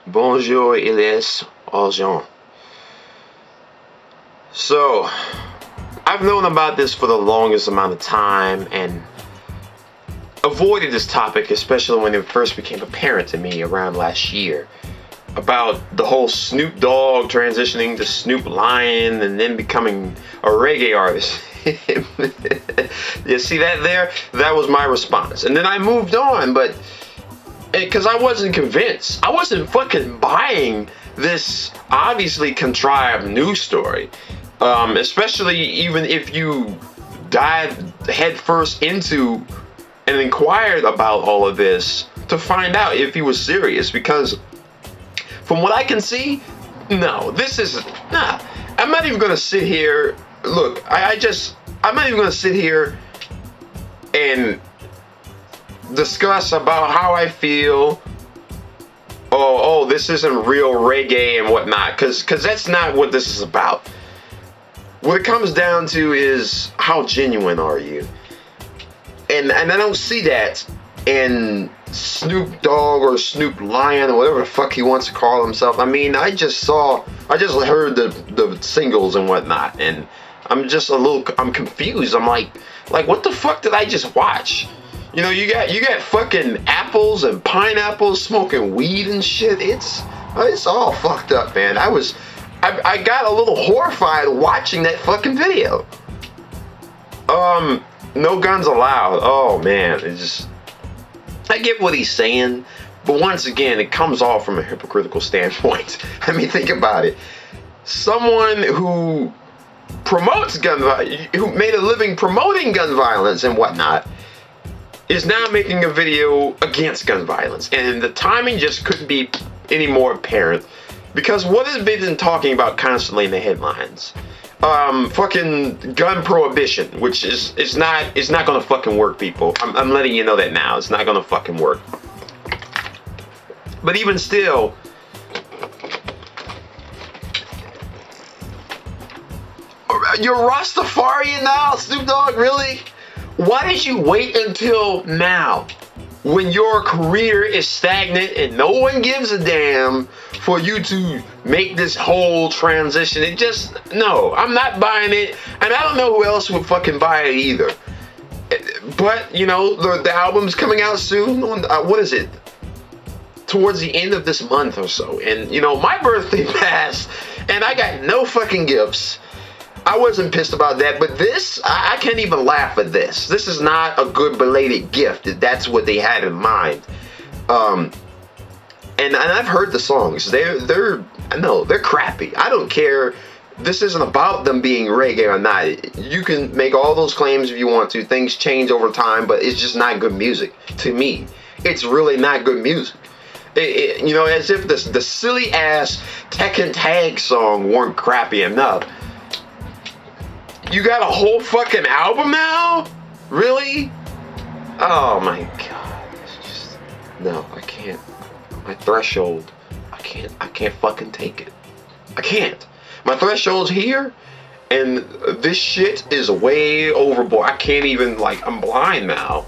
Bonjour, Elias Argent. So, I've known about this for the longest amount of time and avoided this topic, especially when it first became apparent to me around last year. About the whole Snoop Dogg transitioning to Snoop Lion and then becoming a reggae artist. You see that there? That was my response. And then I moved on, but because I wasn't convinced. I wasn't fucking buying this obviously contrived news story. Especially even if you dived headfirst into and inquired about all of this to find out if he was serious, because from what I can see, no, this is nah. I'm not even gonna sit here. Look, I'm not even gonna sit here and discuss about how I feel. Oh, this isn't real reggae and whatnot, because that's not what this is about. What it comes down to is how genuine are you, and I don't see that in Snoop Dogg or Snoop Lion or whatever the fuck he wants to call himself. I mean, I just heard the singles and whatnot, and I'm confused. I'm like what the fuck did I just watch? You know, you got fucking apples and pineapples smoking weed and shit. It's all fucked up, man. I got a little horrified watching that fucking video. No guns allowed. Oh man, I get what he's saying, but once again, it comes off from a hypocritical standpoint. I mean, think about it. Someone who promotes who made a living promoting gun violence and whatnot, is now making a video against gun violence, and the timing just couldn't be any more apparent, because what has been talking about constantly in the headlines? Fucking gun prohibition, which is not gonna fucking work, people. I'm letting you know that now. It's not gonna fucking work. But even still, you're Rastafarian now, Snoop Dogg, really? Why did you wait until now, when your career is stagnant and no one gives a damn, for you to make this whole transition? No, I'm not buying it, and I don't know who else would fucking buy it either. But, you know, the album's coming out soon. What is it? Towards the end of this month or so. And, you know, my birthday passed, and I got no fucking gifts. I wasn't pissed about that, but this, I can't even laugh at this. This is not a good belated gift, if that's what they had in mind. And I've heard the songs. They're crappy. I don't care. This isn't about them being reggae or not. You can make all those claims if you want to. Things change over time, but it's just not good music to me. It's really not good music. You know, as if the silly ass Tekken Tag song weren't crappy enough. You got a whole fucking album now? Really? Oh my god. It's just, no, I can't. My threshold, I can't fucking take it. I can't. My threshold's here, and this shit is way overboard. I can't even, like, I'm blind now.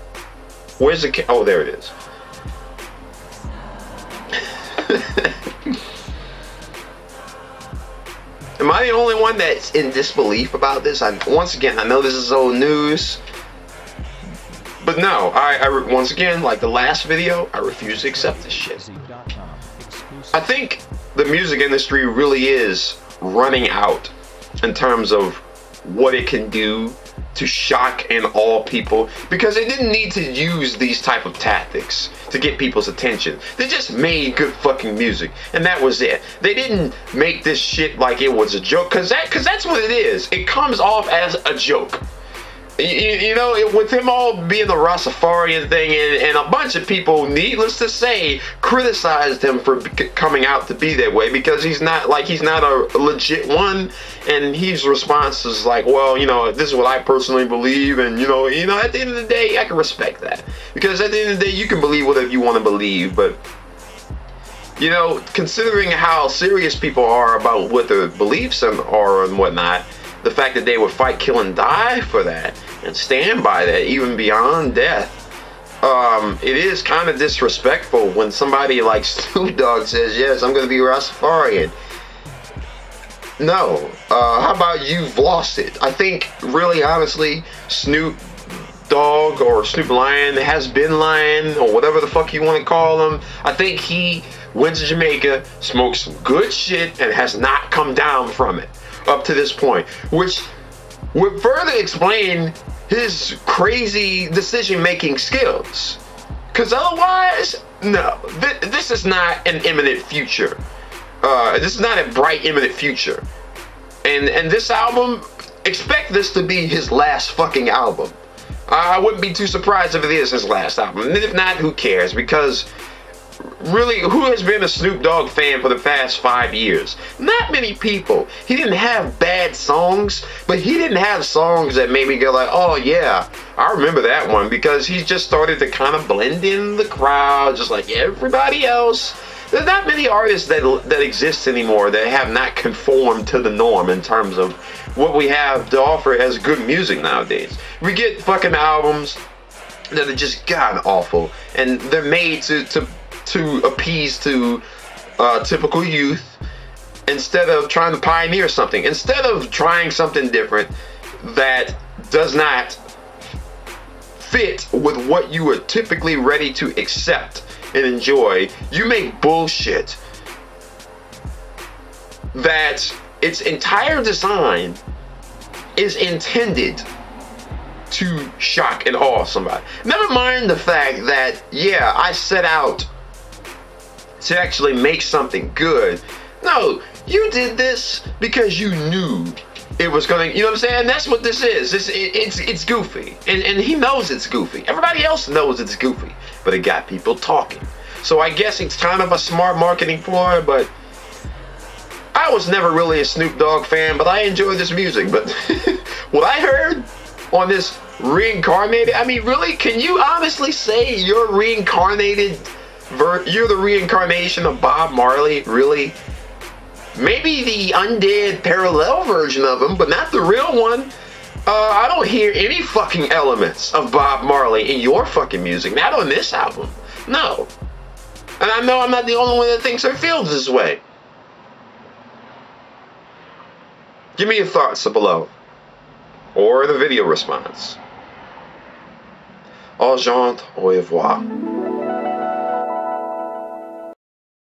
Where's the oh, there it is. Am I the only one that's in disbelief about this? Once again, I know this is old news, but no, once again, like the last video, I refuse to accept this shit. I think the music industry really is running out in terms of what it can do to shock and awe people, because they didn't need to use these type of tactics to get people's attention. They just made good fucking music, and that was it. They didn't make this shit like it was a joke, cause that's what it is. It comes off as a joke. You know, with him all being the Rastafarian thing, and a bunch of people, needless to say, criticized him for coming out to be that way, because he's not a legit one, and his response is like, well, you know, this is what I personally believe, and you know, at the end of the day, I can respect that, because at the end of the day, you can believe whatever you want to believe, but you know, considering how serious people are about what their beliefs are and whatnot, the fact that they would fight, kill, and die for that, and stand by that, even beyond death, it is kind of disrespectful when somebody like Snoop Dogg says, yes, I'm going to be Rastafarian. No. How about you've lost it? I think, really, honestly, Snoop Dogg or Snoop Lion has been lying, or whatever the fuck you want to call him. I think he went to Jamaica, smoked some good shit, and has not come down from it up to this point, which would further explain his crazy decision-making skills. Because otherwise, no, this is not an imminent future. This is not a bright, imminent future. And this album, expect this to be his last fucking album. I wouldn't be too surprised if it is his last album. And if not, who cares? Because really, who has been a Snoop Dogg fan for the past 5 years? Not many people. He didn't have bad songs, but he didn't have songs that made me go like, oh yeah, I remember that one, because he just started to kind of blend in the crowd, just like everybody else. There's not many artists that exist anymore that have not conformed to the norm in terms of what we have to offer as good music nowadays. We get fucking albums that are just god awful, and they're made to appease to typical youth, instead of trying to pioneer something, instead of trying something different that does not fit with what you are typically ready to accept and enjoy. You make bullshit that its entire design is intended to shock and awe somebody. Never mind the fact that, yeah, I set out to actually make something good. No, you did this because you knew it was gonna, you know what I'm saying? That's what this is. It's goofy. And he knows it's goofy. Everybody else knows it's goofy. But it got people talking. So I guess it's kind of a smart marketing ploy, but I was never really a Snoop Dogg fan, but I enjoy this music. But what I heard on this reincarnated, I mean, really, can you honestly say you're reincarnated? You're the reincarnation of Bob Marley, really? Maybe the undead parallel version of him, but not the real one. I don't hear any fucking elements of Bob Marley in your fucking music. Not on this album. No. And I know I'm not the only one that thinks or feels this way. Give me your thoughts below. Or the video response. Au revoir.